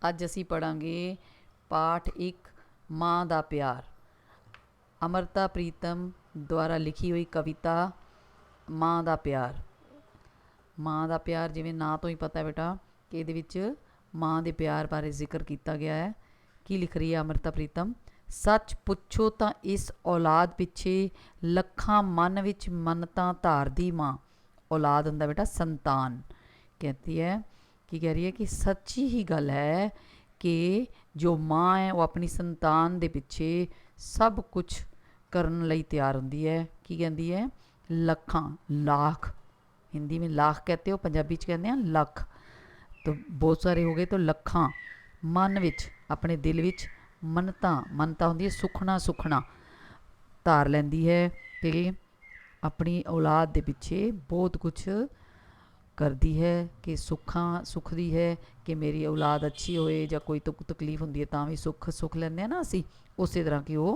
ਅੱਜ ਅਸੀਂ ਪੜ੍ਹਾਂਗੇ ਪਾਠ 1 ਮਾਂ ਦਾ ਪਿਆਰ। ਅਮਰਤਾ ਪ੍ਰੀਤਮ ਦੁਆਰਾ ਲਿਖੀ ਹੋਈ ਕਵਿਤਾ ਮਾਂ ਦਾ ਪਿਆਰ। ਮਾਂ ਦਾ ਪਿਆਰ ਜਿਵੇਂ ਨਾਂ ਤੋਂ ਹੀ ਪਤਾ ਬੇਟਾ ਕਿ ਇਹਦੇ ਵਿੱਚ ਮਾਂ ਦੇ ਪਿਆਰ ਬਾਰੇ ਜ਼ਿਕਰ ਕੀਤਾ ਗਿਆ ਹੈ। ਕੀ ਲਿਖ ਰਹੀ ਹੈ ਅਮਰਤਾ ਪ੍ਰੀਤਮ? ਸੱਚ ਪੁੱਛੋ ਤਾਂ ਇਸ ਔਲਾਦ ਪਿੱਛੇ ਲੱਖਾਂ ਮਨ ਵਿੱਚ ਮੰਨਤਾਂ ਧਾਰਦੀ ਮਾਂ। ਔਲਾਦ ਹੁੰਦਾ ਬੇਟਾ ਸੰਤਾਨ। कहती है कि कह रही है कि सच्ची ही गल है कि जो माँ है वो अपनी संतान दे पिछे सब कुछ करन लई तैयार होंदी है। की कहती है? लखां, लाख। हिंदी में लाख कहते हो, पंजाबी च कहते हैं लख। तो बहुत सारे हो गए तो लखां मन विच, अपने दिल विच मनता होंदी है, सुखना सुखना धार लैंदी है कि अपनी औलाद दे पिछे बहुत कुछ करती है कि सुखदी है कि मेरी औलाद अच्छी होए या कोई तो तकलीफ होंदी है तां भी सुख लैंदे ना असी, उस तरह की वो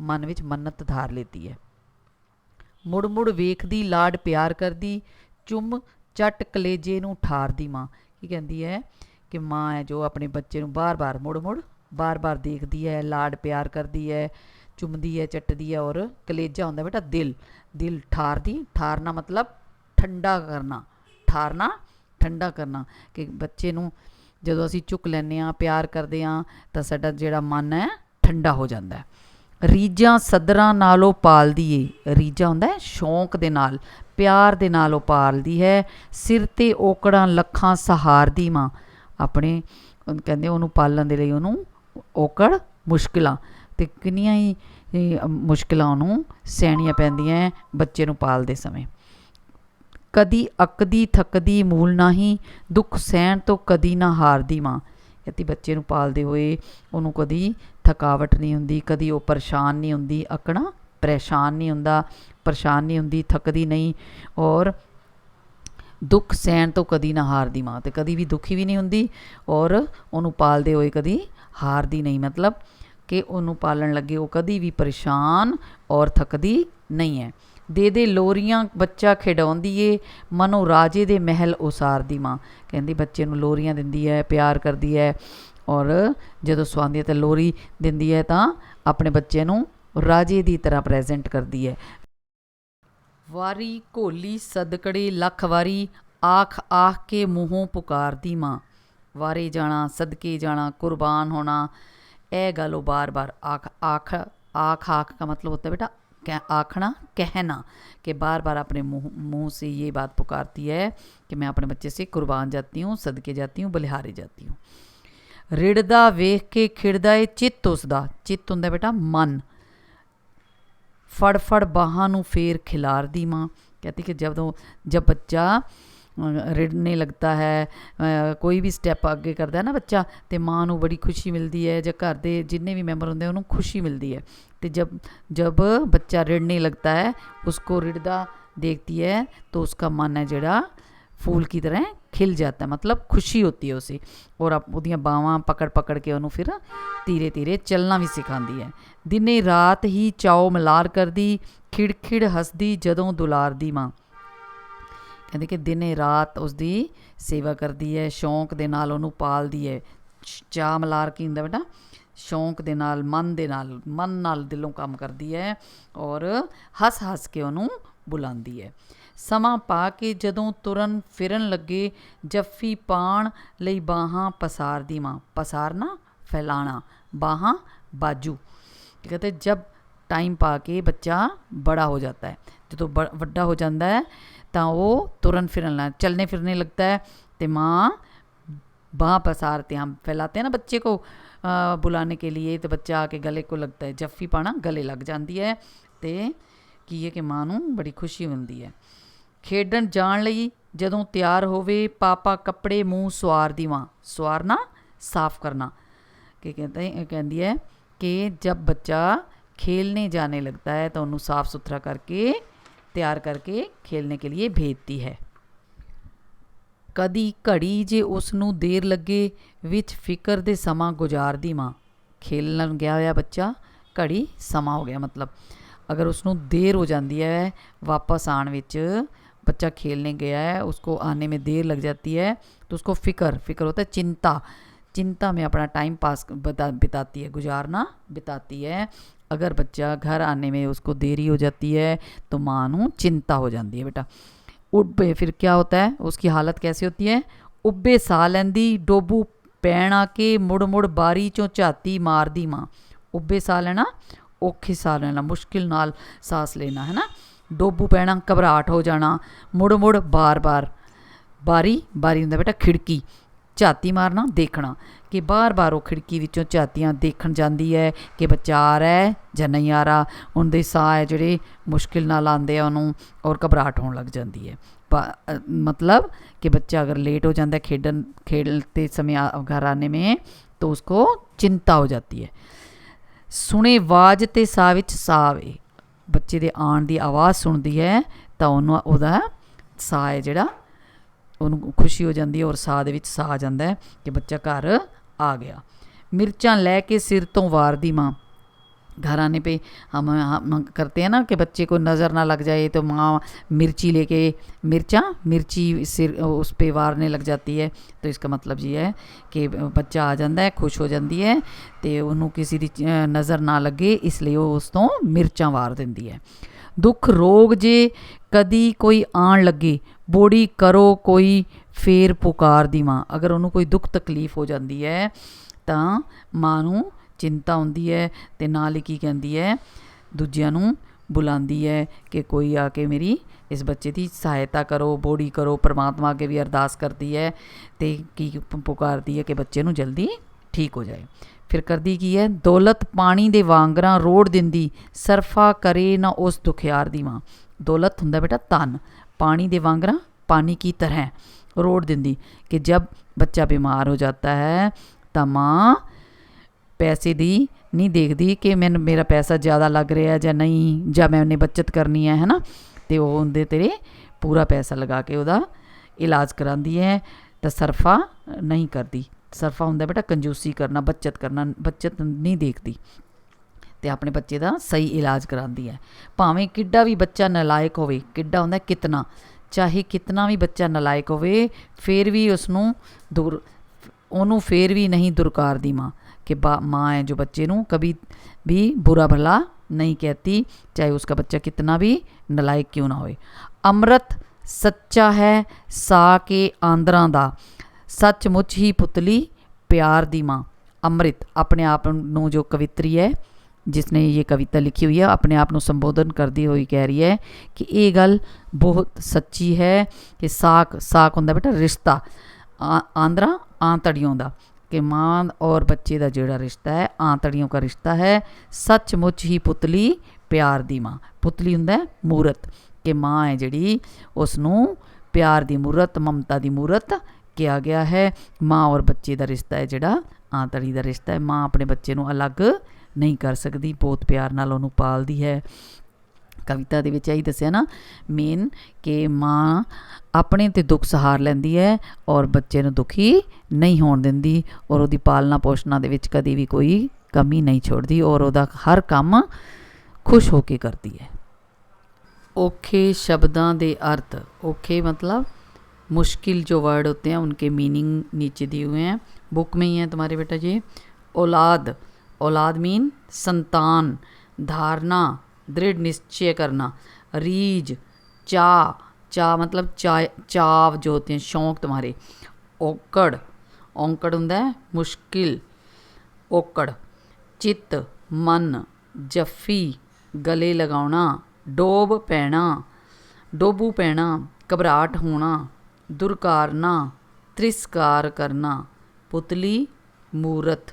मन विच मन्नत धार लेती है। मुड़ मुड़ वेखदी लाड प्यार करदी, चुम चट कलेजे नूं ठारदी माँ। की कहती है कि माँ है जो अपने बच्चे नूं बार बार मुड़ मुड़ बार बार देखती है, लाड प्यार करती है, चुमदी है, चटदी है। और कलेजा होंदा बेटा दिल, दिल ठारदी, ठारना मतलब ठंडा करना, ਠਾਰਨਾ ਠੰਡਾ ਕਰਨਾ ਕਿ ਬੱਚੇ ਨੂੰ ਜਦੋਂ ਅਸੀਂ ਚੁੱਕ ਲੈਂਦੇ ਹਾਂ, ਪਿਆਰ ਕਰਦੇ ਹਾਂ ਤਾਂ ਸਾਡਾ ਜਿਹੜਾ ਮਨ ਹੈ ਠੰਡਾ ਹੋ ਜਾਂਦਾ ਹੈ। ਰੀਝਾਂ ਸਦਰਾਂ ਨਾਲੋਂ ਪਾਲਦੀ ਏ। ਰੀਝਾਂ ਹੁੰਦਾ ਹੈ ਸ਼ੌਂਕ ਦੇ ਨਾਲ, ਪਿਆਰ ਦੇ ਨਾਲ ਉਹ ਪਾਲਦੀ ਹੈ। ਸਿਰ 'ਤੇ ਔਕੜਾਂ ਲੱਖਾਂ ਸਹਾਰਦੀ ਮਾਂ। ਆਪਣੇ ਕਹਿੰਦੇ ਉਹਨੂੰ ਪਾਲਣ ਦੇ ਲਈ ਉਹਨੂੰ ਔਕੜ, ਮੁਸ਼ਕਿਲਾਂ ਅਤੇ ਕਿੰਨੀਆਂ ਹੀ ਮੁਸ਼ਕਿਲਾਂ ਉਹਨੂੰ ਸਹਿਣੀਆਂ ਪੈਂਦੀਆਂ ਬੱਚੇ ਨੂੰ ਪਾਲਦੇ ਸਮੇਂ। कदी अकदी थकदी मूल नाही, दुख सहन तो कदी ना हारदी माँ। कहती बच्चे नूं पालदे होए उन्होंने कदी थकावट नहीं हुंदी, कदी वो परेशान नहीं हुंदी। अकना परेशान नहीं हुंदा, परेशान नहीं हुंदी, थकदी नहीं। और दुख सहन तो कदी ना हारदी माँ, तो कदी भी दुखी भी नहीं हुंदी और उन्होंने पालदे होए कदी हारदी नहीं। मतलब कि उन्होंने पालन लगे वो कदी भी परेशान और थकदी नहीं है। दे दे लोरियां बच्चा खिडाउंदी ਏ, मनो राजे दे महल उसारदी माँ। कहती बच्चे नूं लोरियां दिंदी है, प्यार करदी है और जदों सवांदी है तो लोरी दिंदी है तो अपने बच्चे नूं राजे दी तरह प्रेजेंट करदी है। वारी घोली सदकड़े लख वारी, आख आख के मूहों पुकारदी माँ। वारे जाना, सदके जाना, कुर्बान होना, ए गल वो बार बार आख आख आख आख का मतलब होता है बेटा आखना, कहना, कि बार बार अपने मुँह से ये बात पुकारती है कि मैं अपने बच्चे से कुर्बान जाती हूँ, सदके जाती हूँ, बलिहारे जाती हूँ। रिड़दा वेख के खिड़दा है चित्त उसदा। चित्त हुंदा बेटा मन। फड़ फड़ बाहां नूं फेर खिलारदी माँ। कहती कि जब बच्चा रिड़ने लगता है, कोई भी स्टैप अगे करता है ना बच्चा, तो माँ नूं बड़ी खुशी मिलती है, जो घर के जिन्ने भी मैंबर होंगे उन्होंने खुशी मिलती है। तो जब बच्चा रिड़ने लगता है, उसको रिड़दा देखती है तो उसका मन है जड़ा फूल की तरह खिल जाता है, मतलब खुशी होती है उसे। और उसदियां बावां पकड़ पकड़ के उन्होंने फिर धीरे धीरे चलना भी सिखाती है। दिने रात ही चाओ मलार करदी, खिड़ खिड़ हसदी जदों दुलारदी माँ। कहते कि दिने रात उसकी सेवा करती है, शौक दे नाल उन्होंने पालती है। चाह मलार की हुंदा बेटा शौक दे नाल, मन नाल दिलों काम करती है और हस हस के उन्होंने बुलाती है। समा पा के जदों तुरन फिरन लगे, जफ्फी पाण लई बाहां पसारदी माँ। पसारना फैलाना, बाहां बाजू। कहते जब टाइम पा के बच्चा बड़ा हो जाता है, जो बड़ा हो जाता है तो वो तुरन फिरन चलने फिरने लगता है, तो माँ बाँ पसारते, हम फैलाते हैं ना बच्चे को बुलाने के लिए, तो बच्चा आके गले को लगता है, जफ्फी पाना गले लग जाती है। तो की है कि माँ नूं बड़ी खुशी मिलती है। खेडन जाण लई जदों तैयार होवे, पापा कपड़े मूँह सवारदी माँ। सवारना साफ करना। कि कहती है कि जब बच्चा खेलने जाने लगता है तो उन्होंने साफ़ सुथरा करके तैयार करके खेलने के लिए भेजती है। कदी घड़ी जे उसनूं देर लगे, विच फिकर दे समा गुजारदी माँ। खेलन गया होया बच्चा, घड़ी समा हो गया, मतलब अगर उसनूं देर हो जाती है वापस आने विच, बच्चा खेलने गया है, उसको आने में देर लग जाती है तो उसको फिक्र होता है, चिंता चिंता में अपना टाइम पास बिताती है, गुजारना बिताती है। अगर बच्चा घर आने में उसको देरी हो जाती है तो माँ नू चिंता हो जाती है बेटा। उब्बे फिर क्या होता है, उसकी हालत कैसी होती है, उब्बे साह लैंदी डोबू पैण आके मुड़ मुड़ बारी चों झाती मारदी माँ। उब्बे साह लेना, औखे साह लेना, मुश्किल नाल सांस लेना है ना। डोबू पैना घबराहट हो जाना, मुड़ मुड़ बार बार, बारी बारी हुंदा बेटा खिड़की, झाती मारना देखना, कि बार बार वो खिड़की विचों झातियाँ देखण जाती है कि बच्चा आ रहा है ਜਾਂ नहीं आ रहा। उनके साह है ਜਿਹੜੇ मुश्किल नाल आते हैं उन्होंने, और घबराहट होने लग जाती है। मतलब कि बच्चा अगर लेट हो जाता है खेलते समय घर आने में तो उसको चिंता हो जाती है। सुने आवाज़ ते साह विच साह आवे, बच्चे दे आण दी आवाज़ सुनदी है तो उहदा साह है जिहड़ा ਉਹਨੂੰ खुशी हो जाती है और साह दे विच साह आ जाता है कि बच्चा घर आ गया। मिर्चां लैके सिर तो वारदी माँ, घर आने पे हम करते हैं ना कि बच्चे को नज़र ना लग जाए तो माँ मिर्ची लेके मिर्ची सिर उस पर वारने लग जाती है। तो इसका मतलब ये है कि बच्चा आ जाता है, खुश हो जाती है तो उन्होंने किसी की नज़र ना लगे, इसलिए वो उस तो मिर्चां वार देंदी है। दुख रोग जे कदी कोई आण लगे, बोड़ी करो कोई फेर पुकार दी माँ। अगर उन्होंने कोई दुख तकलीफ हो जाती है तो माँ नू चिंता होंदी है ते नाल ही की कहती है, दूजियां नू बुलांदी है कि कोई आके मेरी इस बच्चे की सहायता करो, बोड़ी करो। परमात्मा अगे भी अरदास करती है तो की पुकारती है कि बच्चे नू जल्दी ठीक हो जाए। फिर करदी की है, दौलत पानी दे वांगरा रोड़ दिंदी, सरफा करे ना उस दुखियार दी माँ। दौलत हुंदा बेटा धन, पानी दे वांगरा पानी की तरह रोड़ दिंदी, कि जब बच्चा बीमार हो जाता है तो माँ पैसे दी नहीं देखती कि मेरा पैसा ज़्यादा लग रहा है या नहीं, या मैंने बचत करनी है ना, तो वो उनके तेरे पूरा पैसा लगा के वह इलाज कराती है। तो सरफा नहीं करती, सरफा हुंदा बेटा कंजूसी करना, बचत नहीं देखती, तो अपने बच्चे का सही इलाज कराती है। भावें किड्डा भी बच्चा नलायक होवे, किड्डा हुंदा कितना, चाहे कितना भी बच्चा नलायक होवे फिर भी उसनू ओनू फिर भी नहीं दुरकारदी माँ, कि माँ है जो बच्चे नू कभी भी बुरा भला नहीं कहती, चाहे उसका बच्चा कितना भी नलायक क्यों ना होए। अमृत सच्चा है सा के आंदरां दा, सचमुच ही पुतली प्यार दी माँ। अमृत अपने आप नू जो कवित्री है जिसने ये कविता लिखी हुई है, अपने आप को संबोधन करती हुई कह रही है कि ये गल बहुत सच्ची है कि साक होंदा बेटा रिश्ता, आंदरा आंतड़ियों का, कि माँ और बच्चे का जोड़ा रिश्ता है आंतड़ियों का रिश्ता है। सचमुच ही पुतली प्यार दी माँ, पुतली हुंदा मूरत, कि माँ है जिहड़ी उसनू प्यार दी मूरत, ममता दी मूरत किया गया है। माँ और बच्चे का रिश्ता है जिहड़ा आंतड़ी का रिश्ता है। माँ अपने बच्चे नू अलग नहीं कर सकती, बहुत प्यार नाल उहनू पालदी है। कविता दे विच यही दस्सिया ना मेन कि माँ अपने ते दुख सहार लैंदी है और बच्चे नू दुखी नहीं होण दिंदी, और उहदी पालना पोषणा दे विच कदी भी कोई कमी नहीं छोड़दी, और उहदा हर काम खुश होके करती है। औखे शब्दां दे अर्थ, औखे मतलब मुश्किल जो वर्ड होते हैं उनके मीनिंग नीचे दिए हुए हैं, बुक में ही है तुम्हारे बेटा जी। औलाद, औलाद मीन संतान, धारणा दृढ़ निश्चय करना, रीज चा मतलब चाव जो होते हैं शौक तुम्हारे। औकड़, औंकड़ हुंदा है मुश्किल, औकड़। चित मन, जफ्फी गले लगाउणा, डोब पैना डोबू पैना, घबराहट होना, दुरकारना तिरस्कार करना, पुतली मूरत,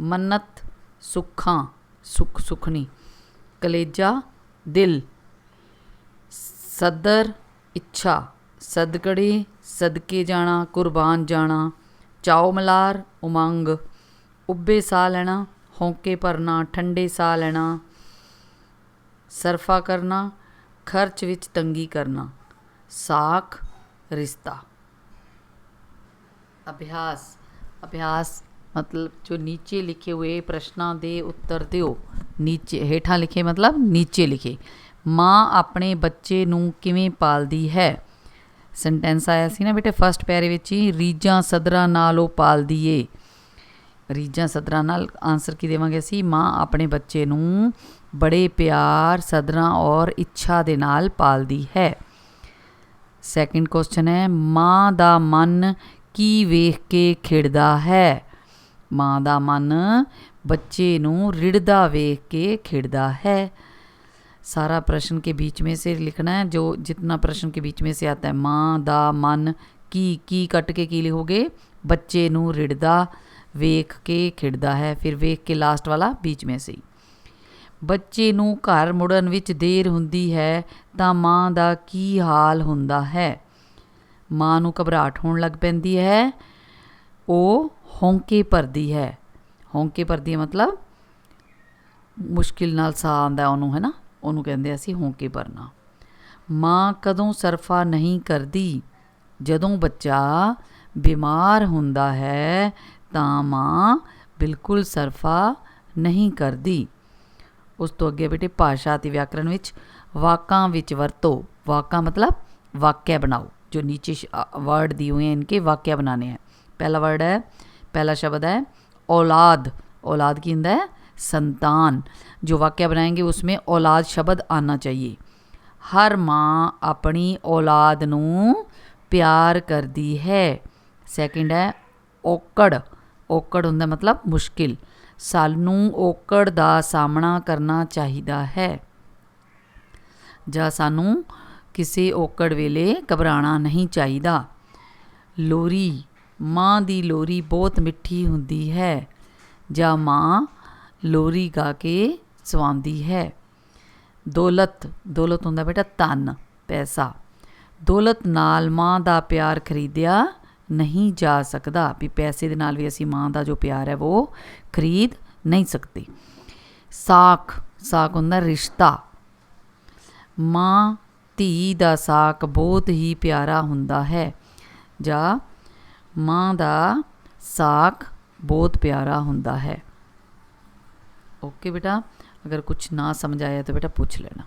मन्नत सुखां सुखनी, कलेजा दिल, सदर इच्छा, सदकड़े सदके जाना, कुर्बान जाना, चाओ मलार उमंग, उब्बे साह लेना, होंके भरना, ठंडे साह लेना, सरफा करना, खर्च विच तंगी करना, साख रिश्ता। अभ्यास, अभ्यास मतलब जो नीचे लिखे हुए प्रश्नों दे उत्तर दिओ, नीचे हेठां लिखे मतलब नीचे लिखे। माँ अपने बच्चे नू किवें पालदी है, सेंटेंस आया सी ना बेटे फस्ट पैरे विच ही, रीझां सदरां नाल ओह पालदी ए, ਰੀਝਾਂ ਸਦਰਾਂ ਨਾਲ ਆਂਸਰ ਕੀ ਦੇਵਾਂਗੇ ਅਸੀਂ? ਮਾਂ ਆਪਣੇ ਬੱਚੇ ਨੂੰ ਬੜੇ ਪਿਆਰ ਸਦਰਾਂ ਔਰ ਇੱਛਾ ਦੇ ਨਾਲ ਪਾਲਦੀ ਹੈ। ਸੈਕਿੰਡ ਕੁਐਸਚਨ ਹੈ, ਮਾਂ ਦਾ ਮਨ ਕੀ ਵੇਖ ਕੇ ਖਿੜਦਾ ਹੈ? ਮਾਂ ਦਾ ਮਨ बच्चे नू रिड़दा वेख के खिड़दा है। सारा प्रश्न के बीच में से लिखना है, जो जितना प्रश्न के बीच में से आता है। माँ दा मन की कट के की लिखोगे? बच्चे नू रिड़दा वेख के खिड़दा है। फिर वेख के लास्ट वाला बीच में से। बच्चे नू घर मुड़न विच देर हुंदी है तां माँ दा की हाल हुंदा है? माँ नू घबराहट होण लग पैंदी है, ਉਹ ਹੌਂਕੇ ਭਰਦੀ ਹੈ। ਹੌਂਕੇ ਭਰਦੀ मतलब ਮੁਸ਼ਕਿਲ ਨਾਲ ਸਾਹ ਆਉਂਦਾ ਉਹਨੂੰ, ਹੈ ਨਾ, ਉਹਨੂੰ ਕਹਿੰਦੇ ਅਸੀਂ ਹੌਂਕੇ ਭਰਨਾ। ਮਾਂ ਕਦੋਂ ਸਰਫਾ ਨਹੀਂ ਕਰਦੀ? ਜਦੋਂ ਬੱਚਾ ਬਿਮਾਰ ਹੁੰਦਾ ਹੈ ਤਾਂ ਮਾਂ ਬਿਲਕੁਲ ਸਰਫਾ ਨਹੀਂ ਕਰਦੀ। ਉਸ ਤੋਂ ਅੱਗੇ ਬੇਟੇ ਭਾਸ਼ਾ ਅਤੇ ਵਿਆਕਰਣ ਵਿੱਚ ਵਾਕਾਂ ਵਿੱਚ ਵਰਤੋ। वाका मतलब वाक्य बनाओ। जो नीचे वर्ड दिए हुए हैं इनके वाक्य बनाने हैं। पहला वर्ड है, पहला शब्द है औलाद। औलाद की होता है संतान। जो वाक्य बनाएंगे उसमें औलाद शब्द आना चाहिए। हर माँ अपनी औलाद नू प्यार करती है। सेकंड है औकड़। औकड़ होंदा मतलब मुश्किल। सानू औकड़ दा सामना करना चाहिदा है। ਜਾਂ ਸਾਨੂੰ ਕਿਸੇ ਔਕੜ ਵੇਲੇ ਘਬਰਾਉਣਾ ਨਹੀਂ ਚਾਹੀਦਾ। ਲੋਰੀ, ਮਾਂ ਦੀ ਲੋਰੀ ਬਹੁਤ ਮਿੱਠੀ ਹੁੰਦੀ ਹੈ। ਜਾਂ ਮਾਂ ਲੋਰੀ ਗਾ ਕੇ ਸਵਾਉਂਦੀ ਹੈ। ਦੌਲਤ, ਦੌਲਤ ਹੁੰਦਾ ਬੇਟਾ ਧਨ, ਪੈਸਾ। ਦੌਲਤ ਨਾਲ ਮਾਂ ਦਾ ਪਿਆਰ ਖਰੀਦਿਆ ਨਹੀਂ ਜਾ ਸਕਦਾ। ਵੀ ਪੈਸੇ ਦੇ ਨਾਲ ਵੀ ਅਸੀਂ ਮਾਂ ਦਾ ਜੋ ਪਿਆਰ ਹੈ ਉਹ ਖਰੀਦ ਨਹੀਂ ਸਕਦੇ। ਸਾਕ, ਸਾਕ ਹੁੰਦਾ ਰਿਸ਼ਤਾ। ਮਾਂ ਧੀ ਦਾ ਸਾਕ ਬਹੁਤ ਹੀ ਪਿਆਰਾ ਹੁੰਦਾ ਹੈ। ਜਾਂ ਮਾਂ ਦਾ ਸਾਕ बहुत प्यारा ਹੁੰਦਾ है। ओके बेटा, अगर कुछ ना समझ आया तो बेटा पूछ लेना।